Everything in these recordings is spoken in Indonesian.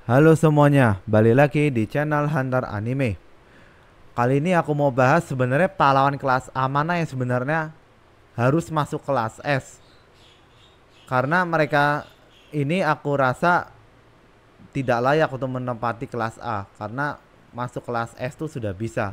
Halo semuanya, balik lagi di channel Hunter Anime. Kali ini aku mau bahas sebenarnya pahlawan kelas A mana yang sebenarnya harus masuk kelas S. Karena mereka ini aku rasa tidak layak untuk menempati kelas A. Karena masuk kelas S tuh sudah bisa.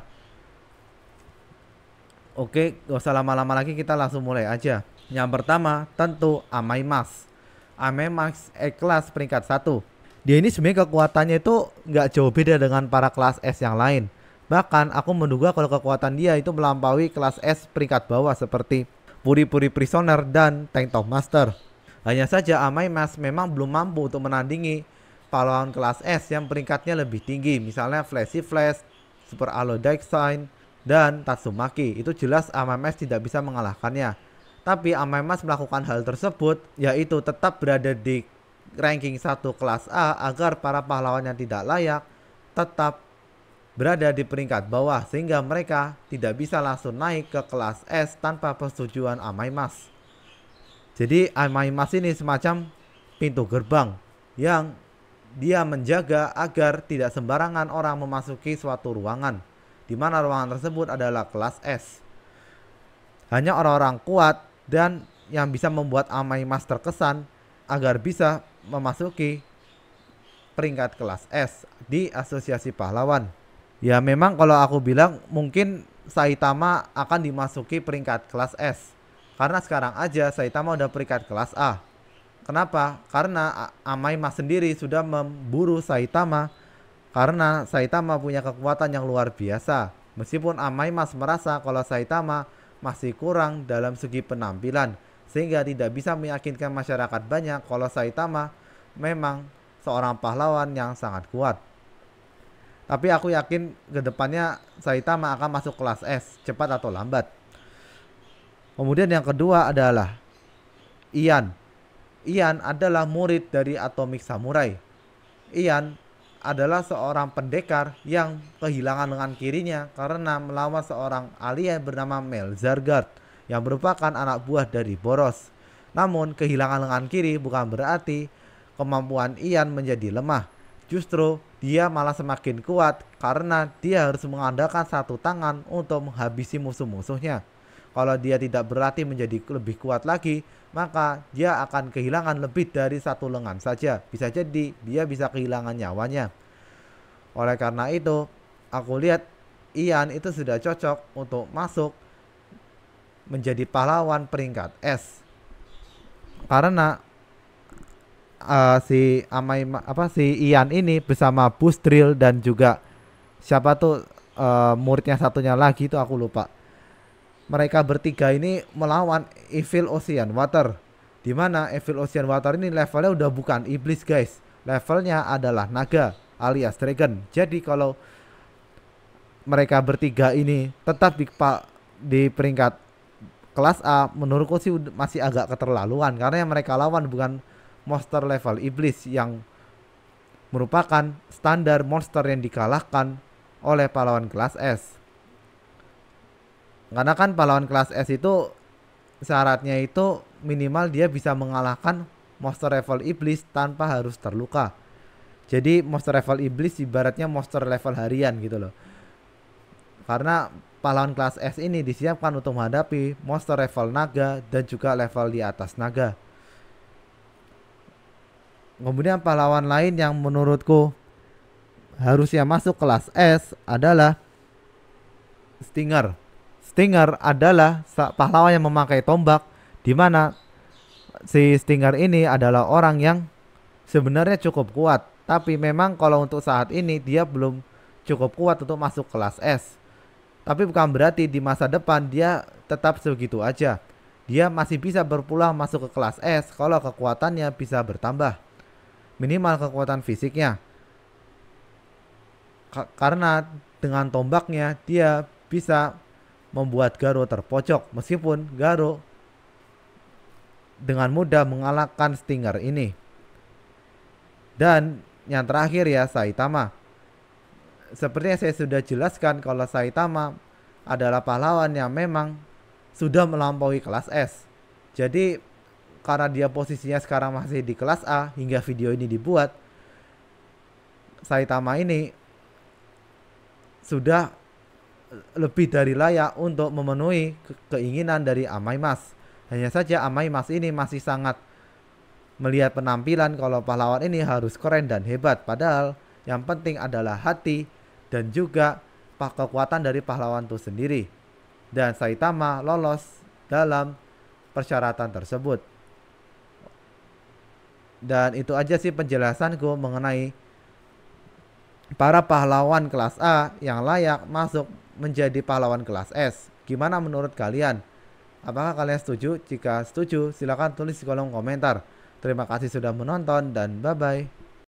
Oke, gak usah lama-lama lagi, kita langsung mulai aja. Yang pertama tentu Amaimas. Amaimas kelas peringkat 1. Dia ini sebenarnya kekuatannya itu nggak jauh beda dengan para kelas S yang lain. Bahkan aku menduga kalau kekuatan dia itu melampaui kelas S peringkat bawah seperti Puri Puri Prisoner dan Tank Top Master. Hanya saja Amaimas memang belum mampu untuk menandingi pahlawan kelas S yang peringkatnya lebih tinggi. Misalnya Flashy Flash, Super Aloy Sign, dan Tatsumaki. Itu jelas Amaimas tidak bisa mengalahkannya. Tapi Amaimas melakukan hal tersebut yaitu tetap berada di ranking 1 kelas A agar para pahlawan yang tidak layak tetap berada di peringkat bawah sehingga mereka tidak bisa langsung naik ke kelas S tanpa persetujuan Amaimas. Jadi Amaimas ini semacam pintu gerbang yang dia menjaga agar tidak sembarangan orang memasuki suatu ruangan, di mana ruangan tersebut adalah kelas S. Hanya orang-orang kuat dan yang bisa membuat Amaimas terkesan agar bisa memasuki peringkat kelas S di asosiasi pahlawan. Ya memang kalau aku bilang mungkin Saitama akan dimasuki peringkat kelas S. Karena sekarang aja Saitama udah peringkat kelas A. Kenapa? Karena Amaimas sendiri sudah memburu Saitama karena Saitama punya kekuatan yang luar biasa. Meskipun Amaimas merasa kalau Saitama masih kurang dalam segi penampilan, sehingga tidak bisa meyakinkan masyarakat banyak kalau Saitama memang seorang pahlawan yang sangat kuat. Tapi aku yakin kedepannya Saitama akan masuk kelas S cepat atau lambat. Kemudian yang kedua adalah Ian. Ian adalah murid dari Atomic Samurai. Ian adalah seorang pendekar yang kehilangan lengan kirinya karena melawan seorang alien bernama Melzargard yang merupakan anak buah dari Boros. Namun kehilangan lengan kiri bukan berarti kemampuan Ian menjadi lemah. Justru dia malah semakin kuat karena dia harus mengandalkan satu tangan untuk menghabisi musuh-musuhnya. Kalau dia tidak berlatih menjadi lebih kuat lagi, maka dia akan kehilangan lebih dari satu lengan saja. Bisa jadi dia bisa kehilangan nyawanya. Oleh karena itu, aku lihat Ian itu sudah cocok untuk masuk menjadi pahlawan peringkat S. Karena si Ian ini bersama Bustril dan juga siapa tuh muridnya satunya lagi itu aku lupa. Mereka bertiga ini melawan Evil Ocean Water. Di mana Evil Ocean Water ini levelnya udah bukan iblis, guys. Levelnya adalah naga alias dragon. Jadi kalau mereka bertiga ini tetap di peringkat kelas A, menurutku sih masih agak keterlaluan karena yang mereka lawan bukan monster level iblis yang merupakan standar monster yang dikalahkan oleh pahlawan kelas S. Karena kan pahlawan kelas S itu syaratnya itu minimal dia bisa mengalahkan monster level iblis tanpa harus terluka. Jadi monster level iblis ibaratnya monster level harian gitu loh. Karena pahlawan kelas S ini disiapkan untuk menghadapi monster level naga dan juga level di atas naga. Kemudian pahlawan lain yang menurutku harusnya masuk kelas S adalah Stinger. Stinger adalah pahlawan yang memakai tombak, di mana si Stinger ini adalah orang yang sebenarnya cukup kuat, tapi memang kalau untuk saat ini dia belum cukup kuat untuk masuk kelas S. Tapi bukan berarti di masa depan dia tetap segitu aja. Dia masih bisa berpulang masuk ke kelas S kalau kekuatannya bisa bertambah. Minimal kekuatan fisiknya. Karena dengan tombaknya dia bisa membuat Garo terpojok. Meskipun Garo dengan mudah mengalahkan Stinger ini. Dan yang terakhir ya Saitama. Seperti yang saya sudah jelaskan kalau Saitama adalah pahlawan yang memang sudah melampaui kelas S. Jadi karena dia posisinya sekarang masih di kelas A hingga video ini dibuat, Saitama ini sudah lebih dari layak untuk memenuhi keinginan dari Amaimas. Hanya saja Amaimas ini masih sangat melihat penampilan kalau pahlawan ini harus keren dan hebat. Padahal yang penting adalah hati dan juga kekuatan dari pahlawan itu sendiri. Dan Saitama lolos dalam persyaratan tersebut. Dan itu aja sih penjelasanku mengenai para pahlawan kelas A yang layak masuk menjadi pahlawan kelas S. Gimana menurut kalian? Apakah kalian setuju? Jika setuju, silakan tulis di kolom komentar. Terima kasih sudah menonton dan bye-bye.